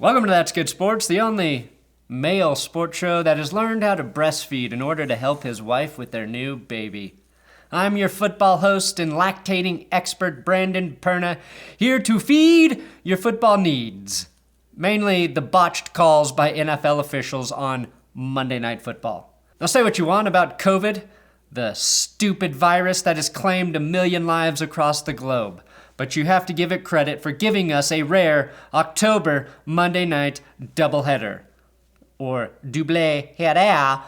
Welcome to That's Good Sports, the only male sports show that has learned how to breastfeed in order to help his wife with their new baby. I'm your football host and lactating expert, Brandon Perna, here to feed your football needs. Mainly the botched calls by NFL officials on Monday Night Football. Now say what you want about COVID, the stupid virus that has claimed 1 million lives across the globe. But you have to give it credit for giving us a rare October Monday night doubleheader. Or doubleheader,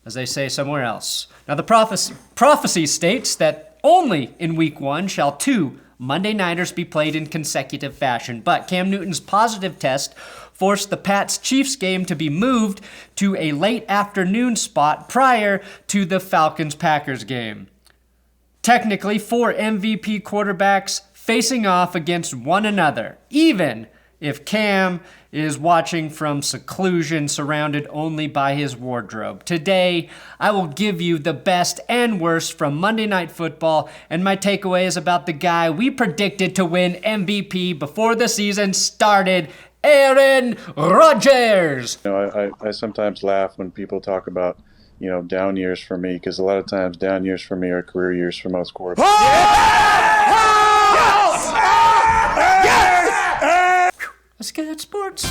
as they say somewhere else. Now the prophecy states that only in week 1 shall 2 Monday nighters be played in consecutive fashion. But Cam Newton's positive test forced the Pats-Chiefs game to be moved to a late afternoon spot prior to the Falcons-Packers game. Technically, 4 MVP quarterbacks facing off against one another, even if Cam is watching from seclusion surrounded only by his wardrobe. Today, I will give you the best and worst from Monday Night Football, and my takeaway is about the guy we predicted to win MVP before the season started, Aaron Rodgers. I sometimes laugh when people talk about, down years for me, because a lot of times down years for me are career years for most quarterbacks. Let's get at sports.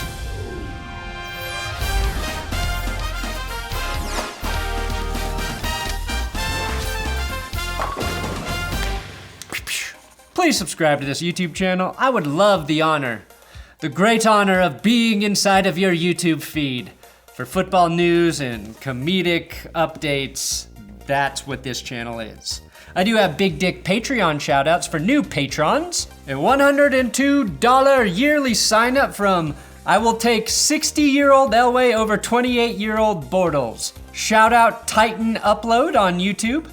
Please subscribe to this YouTube channel. I would love the honor, the great honor of being inside of your YouTube feed. For football news and comedic updates, that's what this channel is. I do have big dick Patreon shoutouts for new patrons. A $102 yearly sign up from I will take 60-year-old Elway over 28-year-old Bortles. Shout out Titan Upload on YouTube.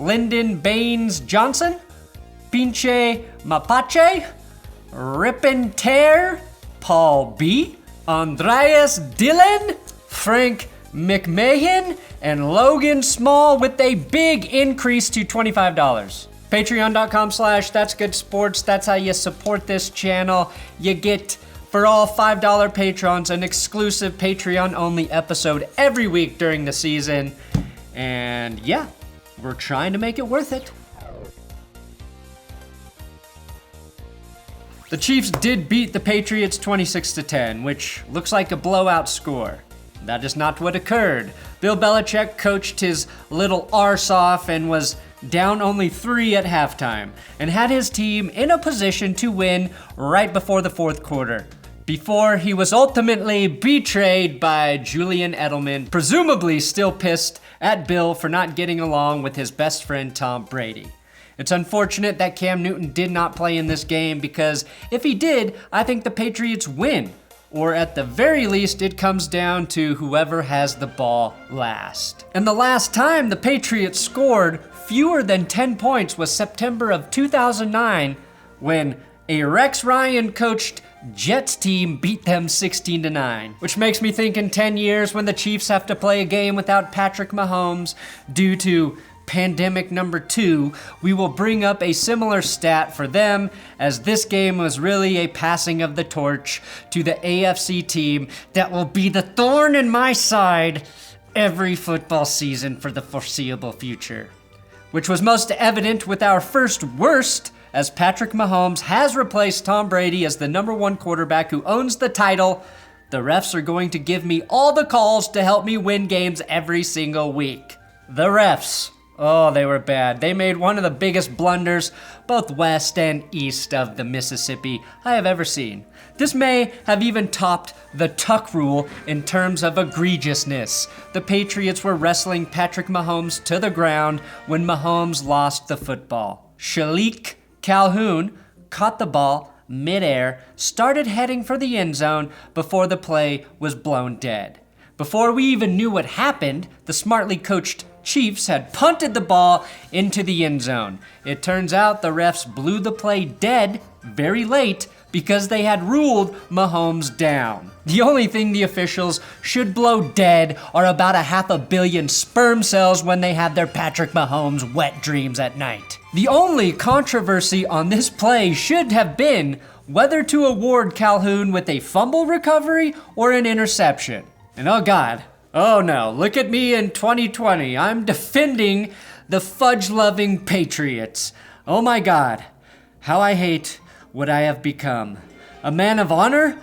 Lyndon Baines Johnson. Pinche Mapache. Rippin' Tear. Paul B. Andreas Dillon. Frank McMahon, and Logan Small with a big increase to $25. Patreon.com/ThatsGoodSports. That's how you support this channel. You get, for all $5 patrons, an exclusive Patreon-only episode every week during the season. And yeah, we're trying to make it worth it. The Chiefs did beat the Patriots 26-10, which looks like a blowout score. That is not what occurred. Bill Belichick coached his little arse off and was down only 3 at halftime, and had his team in a position to win right before the fourth quarter, before he was ultimately betrayed by Julian Edelman, presumably still pissed at Bill for not getting along with his best friend Tom Brady. It's unfortunate that Cam Newton did not play in this game, because if he did, I think the Patriots win. Or at the very least, it comes down to whoever has the ball last. And the last time the Patriots scored fewer than 10 points was September of 2009, when a Rex Ryan coached Jets team beat them 16-9. Which makes me think in 10 years, when the Chiefs have to play a game without Patrick Mahomes due to pandemic number 2, we will bring up a similar stat for them, as this game was really a passing of the torch to the AFC team that will be the thorn in my side every football season for the foreseeable future. Which was most evident with our first worst, as Patrick Mahomes has replaced Tom Brady as the number 1 quarterback who owns the title. The refs are going to give me all the calls to help me win games every single week. The refs. Oh, they were bad. They made one of the biggest blunders, both west and east of the Mississippi, I have ever seen. This may have even topped the tuck rule in terms of egregiousness. The Patriots were wrestling Patrick Mahomes to the ground when Mahomes lost the football. Shalik Calhoun caught the ball midair, started heading for the end zone before the play was blown dead. Before we even knew what happened, the smartly coached Chiefs had punted the ball into the end zone. It turns out the refs blew the play dead very late because they had ruled Mahomes down. The only thing the officials should blow dead are about 500 million sperm cells when they have their Patrick Mahomes wet dreams at night. The only controversy on this play should have been whether to award Calhoun with a fumble recovery or an interception. And oh God, oh no, look at me in 2020. I'm defending the fudge-loving Patriots. Oh my God, how I hate what I have become. A man of honor?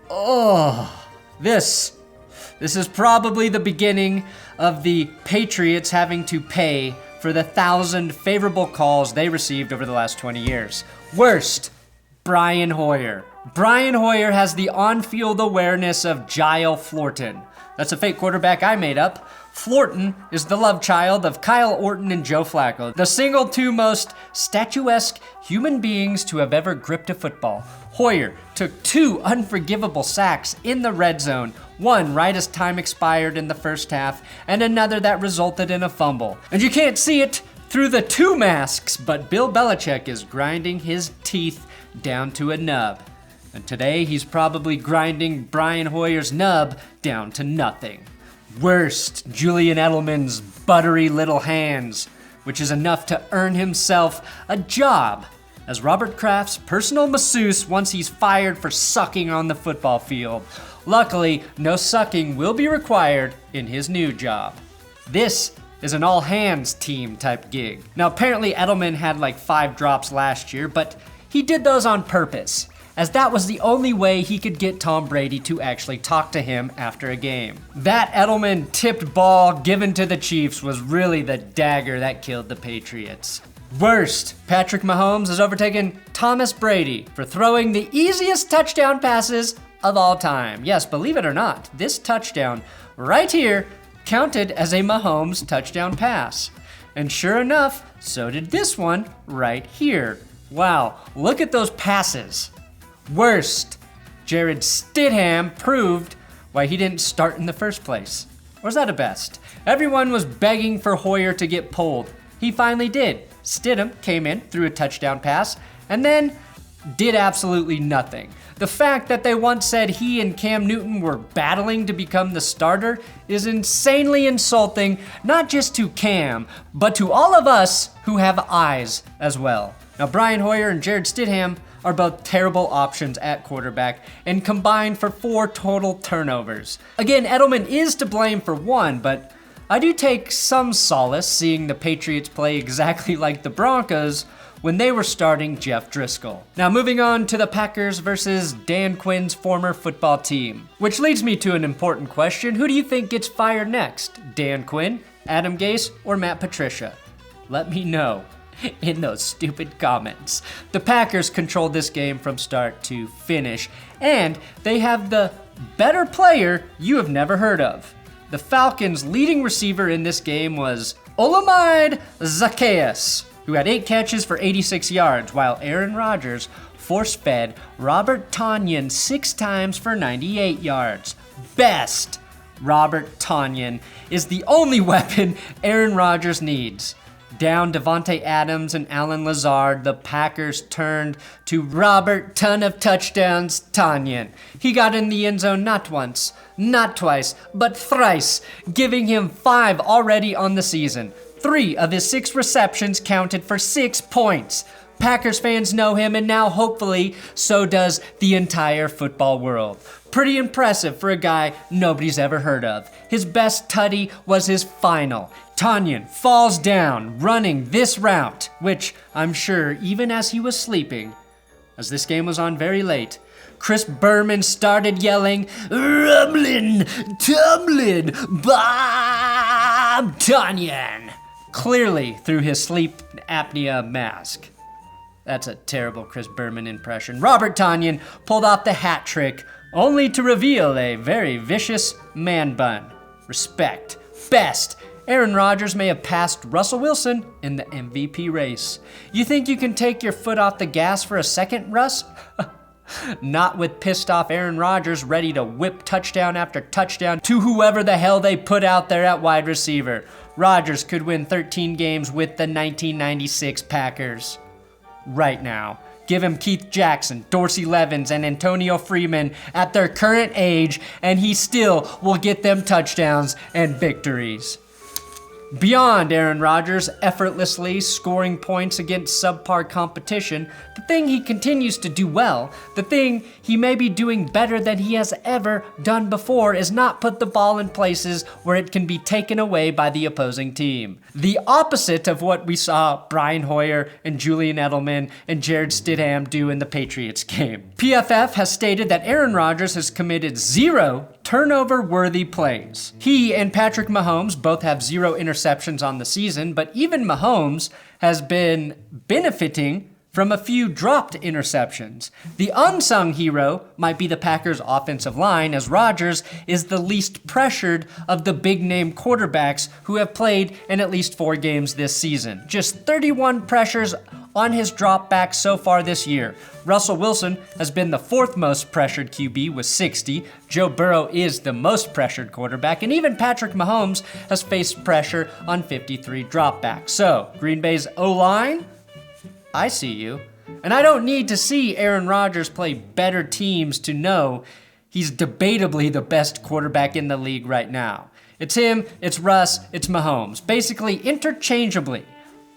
Oh, this is probably the beginning of the Patriots having to pay for the 1,000 favorable calls they received over the last 20 years. Worst, Brian Hoyer. Brian Hoyer has the on-field awareness of Giles Florton. That's a fake quarterback I made up. Florton is the love child of Kyle Orton and Joe Flacco, the single two most statuesque human beings to have ever gripped a football. Hoyer took 2 unforgivable sacks in the red zone, one right as time expired in the first half, and another that resulted in a fumble. And you can't see it through the 2 masks, but Bill Belichick is grinding his teeth down to a nub. And today he's probably grinding Brian Hoyer's nub down to nothing. Worst, Julian Edelman's buttery little hands, which is enough to earn himself a job as Robert Kraft's personal masseuse once he's fired for sucking on the football field. Luckily, no sucking will be required in his new job. This is an all-hands team type gig. Now apparently Edelman had like 5 drops last year, but he did those on purpose, as that was the only way he could get Tom Brady to actually talk to him after a game. That Edelman tipped ball given to the Chiefs was really the dagger that killed the Patriots. Worst, Patrick Mahomes has overtaken Thomas Brady for throwing the easiest touchdown passes of all time. Yes, believe it or not, this touchdown right here counted as a Mahomes touchdown pass. And sure enough, so did this one right here. Wow, look at those passes. Worst, Jared Stidham proved why he didn't start in the first place. Or is that a best? Everyone was begging for Hoyer to get pulled. He finally did. Stidham came in, threw a touchdown pass, and then did absolutely nothing. The fact that they once said he and Cam Newton were battling to become the starter is insanely insulting, not just to Cam, but to all of us who have eyes as well. Now, Brian Hoyer and Jared Stidham are both terrible options at quarterback and combined for 4 total turnovers. Again, Edelman is to blame for 1, but I do take some solace seeing the Patriots play exactly like the Broncos when they were starting Jeff Driscoll. Now moving on to the Packers versus Dan Quinn's former football team, which leads me to an important question. Who do you think gets fired next? Dan Quinn, Adam Gase, or Matt Patricia? Let me know in those stupid comments. The Packers controlled this game from start to finish, and they have the better player you have never heard of. The Falcons' leading receiver in this game was Olamide Zaccheaus, who had 8 catches for 86 yards, while Aaron Rodgers force-fed Robert Tonyan 6 times for 98 yards. Best! Robert Tonyan is the only weapon Aaron Rodgers needs. Down Devontae Adams and Alan Lazard, the Packers turned to Robert Ton of Touchdowns Tonyan. He got in the end zone not once, not twice, but thrice, giving him 5 already on the season. 3 of his 6 receptions counted for 6 points. Packers fans know him, and now hopefully so does the entire football world. Pretty impressive for a guy nobody's ever heard of. His best tutty was his final. Tonyan falls down running this route, which I'm sure even as he was sleeping, as this game was on very late, Chris Berman started yelling, "Rumbling, tumbling, Bob Tonyan," clearly through his sleep apnea mask. That's a terrible Chris Berman impression. Robert Tonyan pulled off the hat trick, only to reveal a very vicious man bun. Respect. Best. Aaron Rodgers may have passed Russell Wilson in the MVP race. You think you can take your foot off the gas for a second, Russ? Not with pissed off Aaron Rodgers ready to whip touchdown after touchdown to whoever the hell they put out there at wide receiver. Rodgers could win 13 games with the 1996 Packers. Right now. Give him Keith Jackson, Dorsey Levens, and Antonio Freeman at their current age, and he still will get them touchdowns and victories. Beyond Aaron Rodgers effortlessly scoring points against subpar competition, the thing he continues to do well, the thing he may be doing better than he has ever done before, is not put the ball in places where it can be taken away by the opposing team. The opposite of what we saw Brian Hoyer and Julian Edelman and Jared Stidham do in the Patriots game. PFF has stated that Aaron Rodgers has committed 0 turnover-worthy plays. He and Patrick Mahomes both have 0 interceptions on the season, but even Mahomes has been benefiting from a few dropped interceptions. The unsung hero might be the Packers' offensive line, as Rodgers is the least pressured of the big-name quarterbacks who have played in at least 4 games this season. Just 31 pressures on his dropbacks so far this year. Russell Wilson has been the 4th most pressured QB with 60. Joe Burrow is the most pressured quarterback, and even Patrick Mahomes has faced pressure on 53 dropbacks. So, Green Bay's O-line, I see you. And I don't need to see Aaron Rodgers play better teams to know he's debatably the best quarterback in the league right now. It's him, it's Russ, it's Mahomes, basically interchangeably.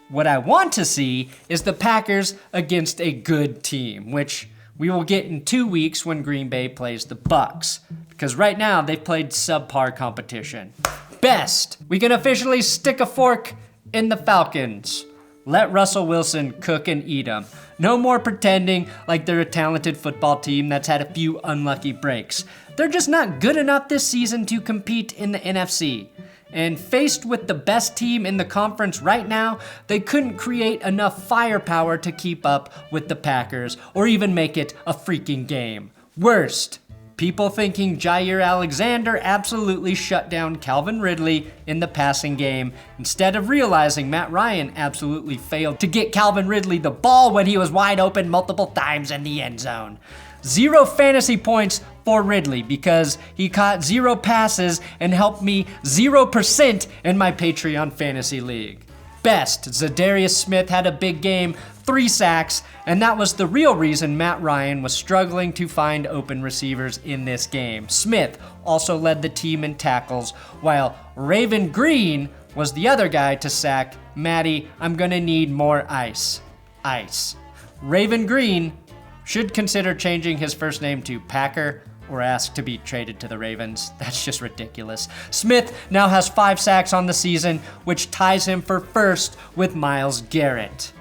What I want to see is the Packers against a good team, which we will get in 2 weeks when Green Bay plays the Bucs. Because right now, they've played subpar competition. Best, we can officially stick a fork in the Falcons. Let Russell Wilson cook and eat them. No more pretending like they're a talented football team that's had a few unlucky breaks. They're just not good enough this season to compete in the NFC. And faced with the best team in the conference right now, they couldn't create enough firepower to keep up with the Packers or even make it a freaking game. Worst, people thinking Jair Alexander absolutely shut down Calvin Ridley in the passing game, instead of realizing Matt Ryan absolutely failed to get Calvin Ridley the ball when he was wide open multiple times in the end zone. 0 fantasy points for Ridley because he caught 0 passes and helped me 0% in my Patreon fantasy league. Best, Zadarius Smith had a big game, 3 sacks, and that was the real reason Matt Ryan was struggling to find open receivers in this game. Smith also led the team in tackles, while Raven Green was the other guy to sack. Maddie, I'm gonna need more ice. Ice. Raven Green should consider changing his first name to Packer or ask to be traded to the Ravens. That's just ridiculous. Smith now has 5 sacks on the season, which ties him for first with Myles Garrett.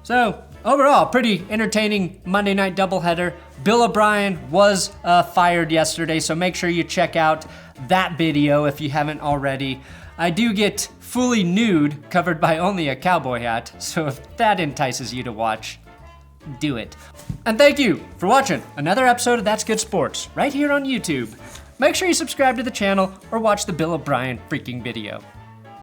So, overall, pretty entertaining Monday night doubleheader. Bill O'Brien was fired yesterday, so make sure you check out that video if you haven't already. I do get fully nude, covered by only a cowboy hat, so if that entices you to watch, do it. And thank you for watching another episode of That's Good Sports right here on YouTube. Make sure you subscribe to the channel or watch the Bill O'Brien freaking video.